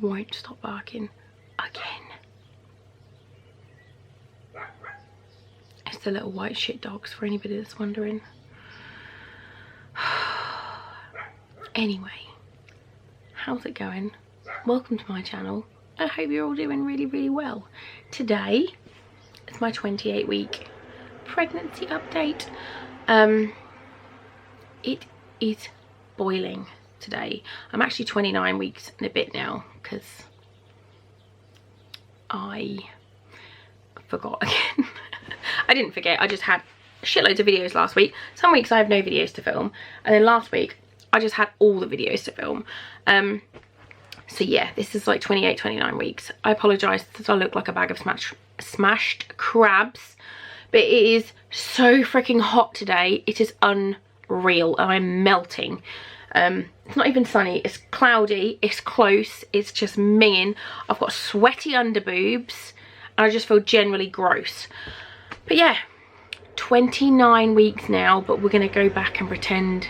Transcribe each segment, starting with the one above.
won't stop barking again. It's the little white shit dogs, for anybody that's wondering. Anyway, how's it going? Welcome to my channel. I hope you're all doing really, really well. Today is my 28-week pregnancy update. It is boiling today. I'm actually 29 weeks and a bit now because I forgot again. I didn't forget, I just had shitloads of videos last week. Some weeks I have no videos to film, and then last week I just had all the videos to film. So yeah, this is like 28, 29 weeks. I apologise that I look like a bag of smashed crabs, but it is so freaking hot today. It is unreal. I'm melting. It's not even sunny, it's cloudy, it's close, it's just minging. I've got sweaty under boobs and I just feel generally gross. But yeah, 29 weeks now, but we're gonna go back and pretend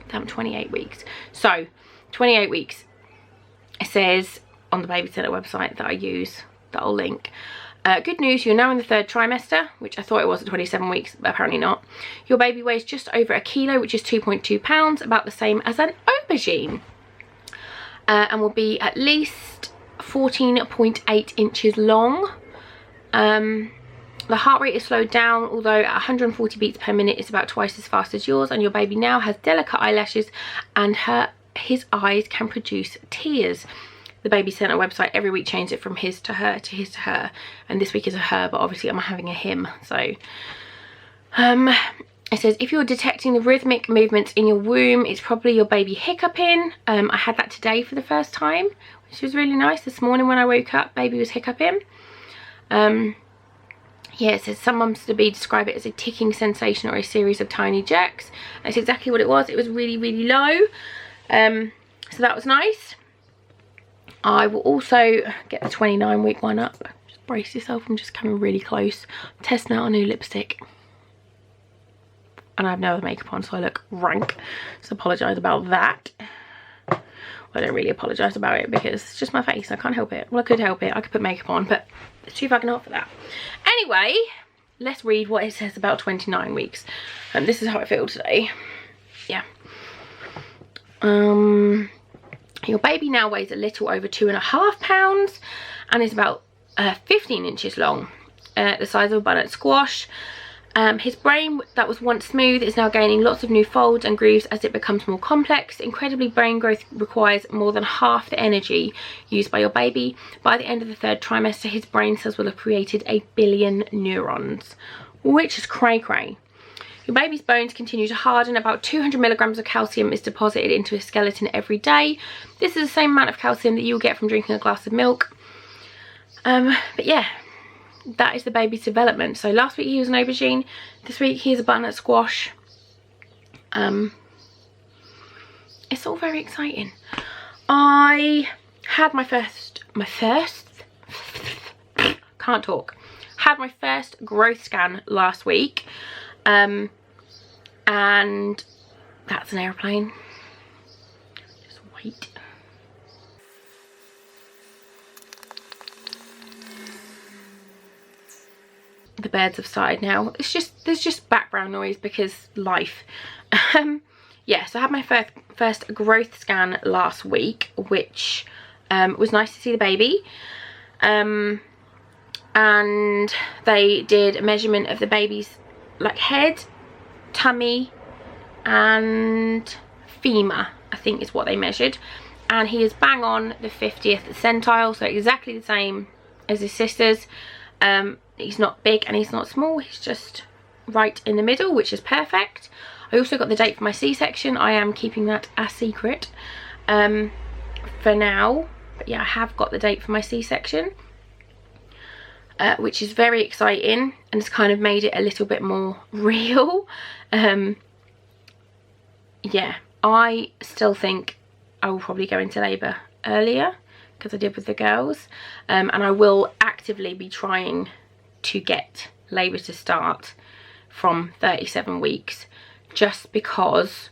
that I'm 28 weeks. So 28 weeks, it says on the baby centre website that I use, that I'll link. Good news, you're now in the 3rd trimester, which I thought it was at 27 weeks, but apparently not. Your baby weighs just over a kilo, which is 2.2 pounds, about the same as an aubergine. And will be at least 14.8 inches long. The heart rate is slowed down, although at 140 beats per minute it's about twice as fast as yours, and your baby now has delicate eyelashes and his eyes can produce tears. The baby centre website every week changes it from his to her to his to her, and this week is a her, but obviously I'm having a him. So it says if you're detecting the rhythmic movements in your womb, it's probably your baby hiccuping. I had that today for the first time, which was really nice. This morning when I woke up, baby was hiccuping. Yeah, it says some mums to be describe it as a ticking sensation or a series of tiny jerks. That's exactly what it was. It was really, really low. So that was nice. I will also get the 29-week one up. Just brace yourself, I'm just coming really close. I'm testing out a new lipstick. And I have no other makeup on, so I look rank. So apologise about that. Well, I don't really apologise about it because it's just my face. I can't help it. Well, I could help it. I could put makeup on, but it's too fucking hot for that. Anyway, let's read what it says about 29 weeks. And this is how I feel today. Yeah. Your baby now weighs a little over 2.5 pounds and is about 15 inches long, the size of a butternut squash. His brain that was once smooth is now gaining lots of new folds and grooves as it becomes more complex. Incredibly, brain growth requires more than half the energy used by your baby. By the end of the 3rd trimester, his brain cells will have created 1 billion neurons, which is cray cray. Your baby's bones continue to harden. About 200 milligrams of calcium is deposited into his skeleton every day. This is the same amount of calcium that you'll get from drinking a glass of milk. But yeah, that is the baby's development. So last week he was an aubergine. This week he is a butternut squash. It's all very exciting. I had my first growth scan last week. And that's an aeroplane. Just wait. The birds have started now. There's just background noise because life. Yeah, so I had my first growth scan last week, which was nice to see the baby. And they did a measurement of the baby's like head, tummy and femur, I think is what they measured, and he is bang on the 50th centile, so exactly the same as his sisters. He's not big and he's not small, he's just right in the middle, which is perfect. I also got the date for my C-section. I am keeping that a secret for now, but yeah, I have got the date for my C-section. Which is very exciting and it's kind of made it a little bit more real. Yeah, I still think I will probably go into labour earlier because I did with the girls, and I will actively be trying to get labour to start from 37 weeks just because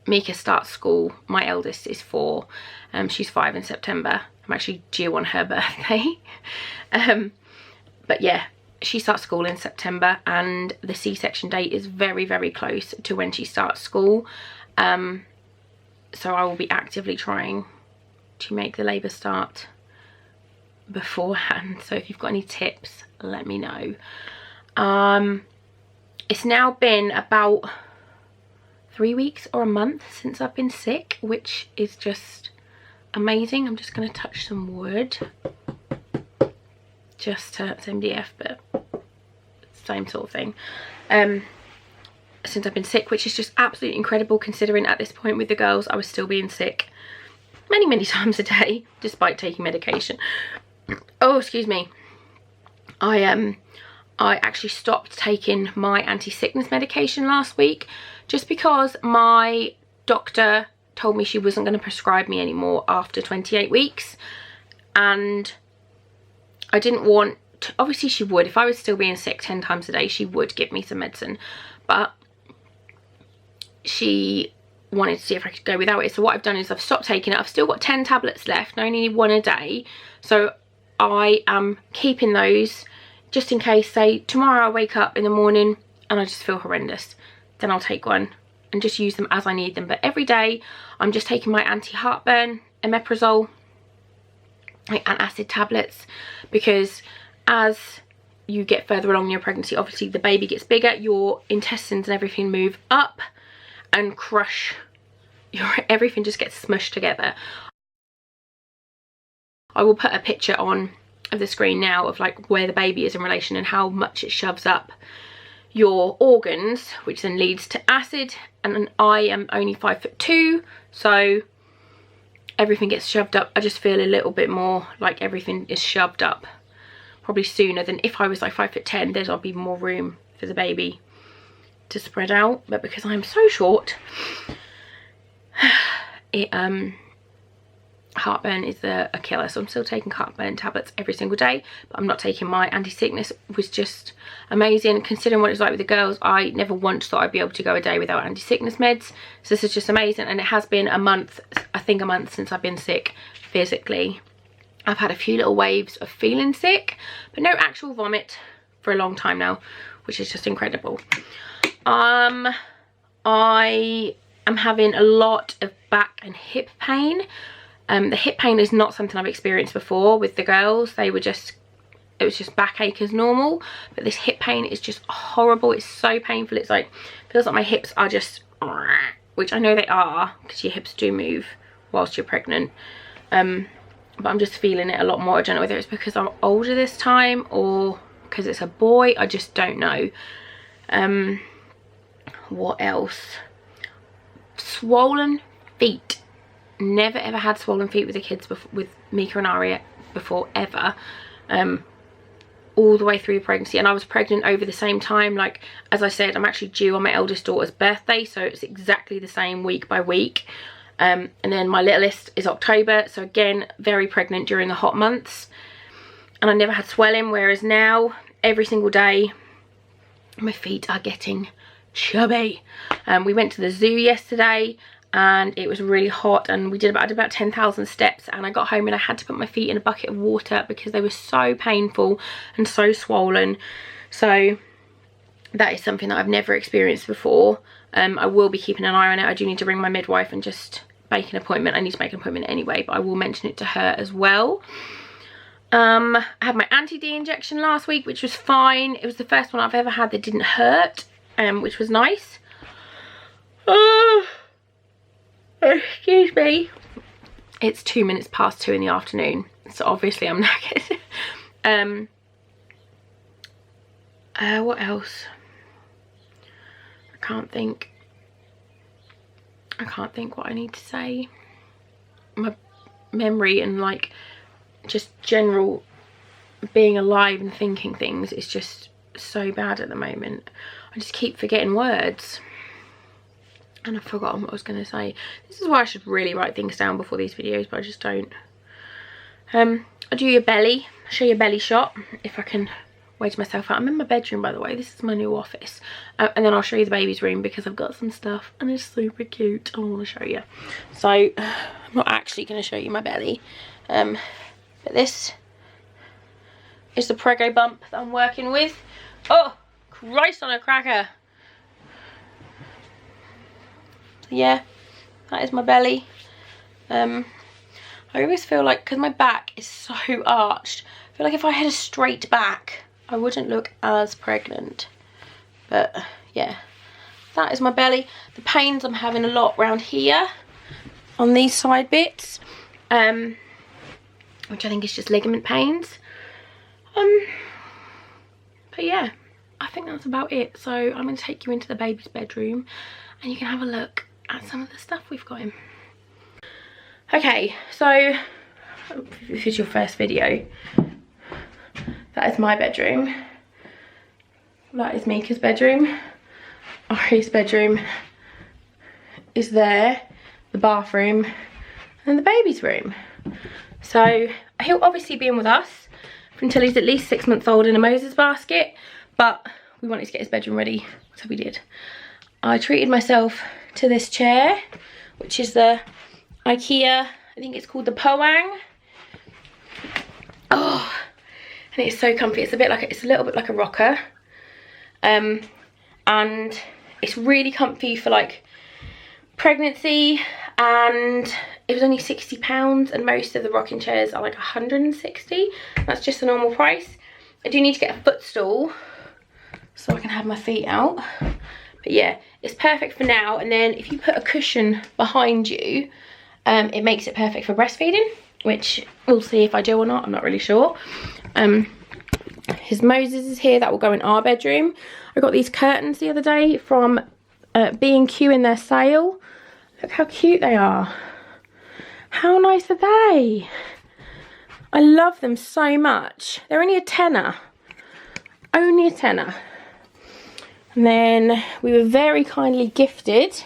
Mika starts school. My eldest is 4. She's 5 in September. I'm actually due on her birthday. But yeah, she starts school in September, and the C-section date is very, very close to when she starts school. So I will be actively trying to make the labour start beforehand. So if you've got any tips, let me know. It's now been about 3 weeks or a month since I've been sick, which is just amazing. I'm just going to touch some wood just to, it's MDF, but same sort of thing. Since I've been sick, which is just absolutely incredible, considering at this point with the girls I was still being sick many times a day despite taking medication. Oh, excuse me. I actually stopped taking my anti-sickness medication last week just because my doctor told me she wasn't going to prescribe me anymore after 28 weeks, and I didn't want to, obviously she would, if I was still being sick 10 times a day, she would give me some medicine, but she wanted to see if I could go without it. So what I've done is I've stopped taking it. I've still got 10 tablets left, and I only need 1 a day, so I am keeping those just in case. Say tomorrow I wake up in the morning and I just feel horrendous, then I'll take one and just use them as I need them. But every day I'm just taking my anti-heartburn, omeprazole, and acid tablets, because as you get further along in your pregnancy, obviously the baby gets bigger, your intestines and everything move up and crush, everything just gets smushed together. I will put a picture on of the screen now of like where the baby is in relation and how much it shoves up your organs, which then leads to acid. And I am only 5'2", so everything gets shoved up. I just feel a little bit more like everything is shoved up probably sooner than if I was like 5'10". There'll be more room for the baby to spread out, but because I'm so short, it heartburn is a killer. So I'm still taking heartburn tablets every single day, but I'm not taking my anti-sickness. It was just amazing considering what it's like with the girls. I never once thought I'd be able to go a day without anti-sickness meds, so this is just amazing. And it has been a month, I think a month, since I've been sick physically. I've had a few little waves of feeling sick, but no actual vomit for a long time now, which is just incredible. I am having a lot of back and hip pain. The hip pain is not something I've experienced before with the girls. It was just backache as normal, but this hip pain is just horrible. It's so painful. It's like, feels like my hips are just, which I know they are because your hips do move whilst you're pregnant, but I'm just feeling it a lot more. I don't know whether it's because I'm older this time or because it's a boy. I just don't know. What else? Swollen feet. Never ever had swollen feet with the kids before, with Mika and Aria before, ever. All the way through pregnancy, and I was pregnant over the same time. Like, as I said, I'm actually due on my eldest daughter's birthday, so it's exactly the same week by week. And then my littlest is October, so again very pregnant during the hot months, and I never had swelling, whereas now every single day my feet are getting chubby. We went to the zoo yesterday and it was really hot, and I did about 10,000 steps, and I got home and I had to put my feet in a bucket of water because they were so painful and so swollen. So that is something that I've never experienced before. I will be keeping an eye on it. I do need to ring my midwife and just make an appointment. I need to make an appointment anyway, but I will mention it to her as well. I had my anti-D injection last week, which was fine. It was the first one I've ever had that didn't hurt, which was nice. Excuse me. It's 2 minutes past 2 in the afternoon, so obviously I'm knackered. What else? I can't think what I need to say. My memory and like just general being alive and thinking things is just so bad at the moment. I just keep forgetting words. And I've forgotten what I was going to say. This is why I should really write things down before these videos, but I just don't. I'll do your belly. I'll show you a belly shot if I can wedge myself out. I'm in my bedroom, by the way. This is my new office. And then I'll show you the baby's room because I've got some stuff and it's super cute. I want to show you. So I'm not actually going to show you my belly. But this is the Prego bump that I'm working with. Oh, Christ on a cracker. So yeah, that is my belly. I always feel like, because my back is so arched, I feel like if I had a straight back, I wouldn't look as pregnant. But yeah, that is my belly. The pains I'm having a lot around here on these side bits, which I think is just ligament pains. But yeah, I think that's about it. So I'm going to take you into the baby's bedroom and you can have a look at some of the stuff we've got in. Okay, so if this is your first video, that is my bedroom. That is Mika's bedroom. Ari's bedroom is there, the bathroom, and the baby's room. So he'll obviously be in with us until he's at least 6 months old in a Moses basket, but we wanted to get his bedroom ready, so we did. I treated myself to this chair, which is the IKEA, I think it's called the Poang. Oh, and it's so comfy. It's a little bit like a rocker, and it's really comfy for like pregnancy. And it was only £60, and most of the rocking chairs are like 160. That's just the normal price. I do need to get a footstool so I can have my feet out. But yeah, it's perfect for now. And then if you put a cushion behind you, it makes it perfect for breastfeeding, which we'll see if I do or not. I'm not really sure. His Moses is here. That will go in our bedroom. I got these curtains the other day from B&Q in their sale. Look how cute they are. How nice are they? I love them so much. They're only a tenner. Only a tenner. And then we were very kindly gifted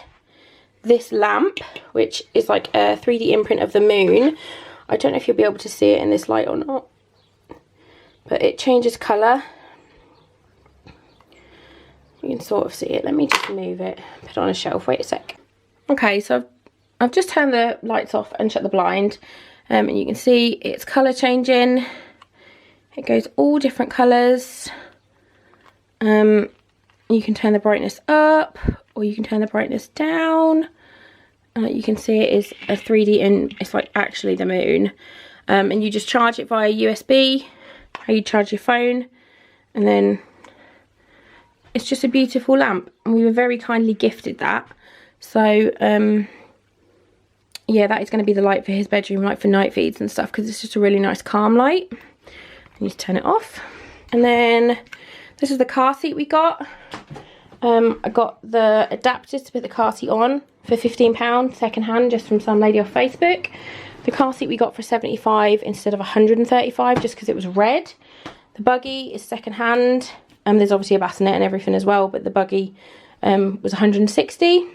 this lamp, which is like a 3D imprint of the moon. I don't know if you'll be able to see it in this light or not, but it changes colour. You can sort of see it. Let me just move it, put it on a shelf. Wait a sec. Okay, so I've just turned the lights off and shut the blind, and you can see it's colour changing. It goes all different colours. You can turn the brightness up, or you can turn the brightness down. You can see it is a 3D, and it's like actually the moon. And you just charge it via USB, how you charge your phone, and then it's just a beautiful lamp. And we were very kindly gifted that. So yeah, that is going to be the light for his bedroom, like for night feeds and stuff, because it's just a really nice calm light. And you just turn it off. And then this is the car seat we got. I got the adapters to put the car seat on for £15 second hand, just from some lady off Facebook. The car seat we got for 75 instead of 135, just because it was red. The buggy is second hand. There's obviously a bassinet and everything as well, but the buggy was 160.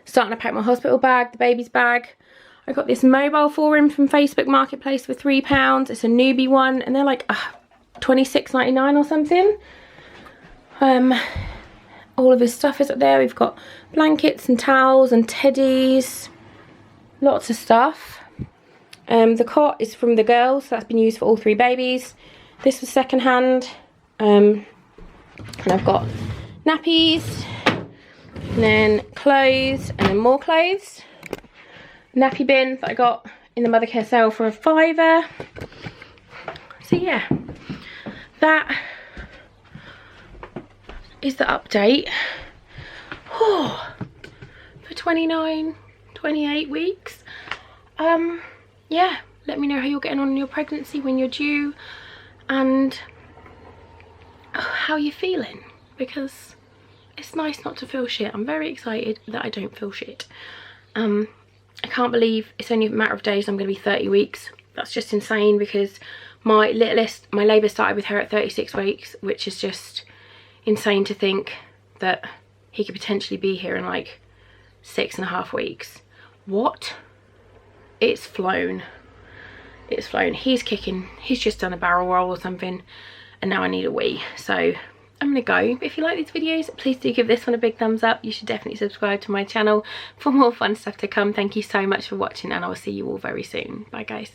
Starting to pack my hospital bag, the baby's bag. I got this mobile for him from Facebook Marketplace for £3. It's a newbie one, and they're like $26.99 or something. All of his stuff is up there. We've got blankets and towels and teddies, lots of stuff. The cot is from the girls, so that's been used for all 3 babies. This was second hand. And I've got nappies, and then clothes, and then more clothes. Nappy bin that I got in the Mothercare sale for £5. So yeah, that is the update. Oh, for 28 weeks. Yeah, let me know how you're getting on in your pregnancy, when you're due, and how you're feeling, because it's nice not to feel shit. I'm very excited that I don't feel shit. I can't believe it's only a matter of days I'm going to be 30 weeks. That's just insane, because my littlest, my labour started with her at 36 weeks, which is just insane to think that he could potentially be here in like 6.5 weeks. What? It's flown. It's flown. He's kicking. He's just done a barrel roll or something, and now I need a wee. So I'm gonna go. If you like these videos, please do give this one a big thumbs up. You should definitely subscribe to my channel for more fun stuff to come. Thank you so much for watching, and I will see you all very soon. Bye guys.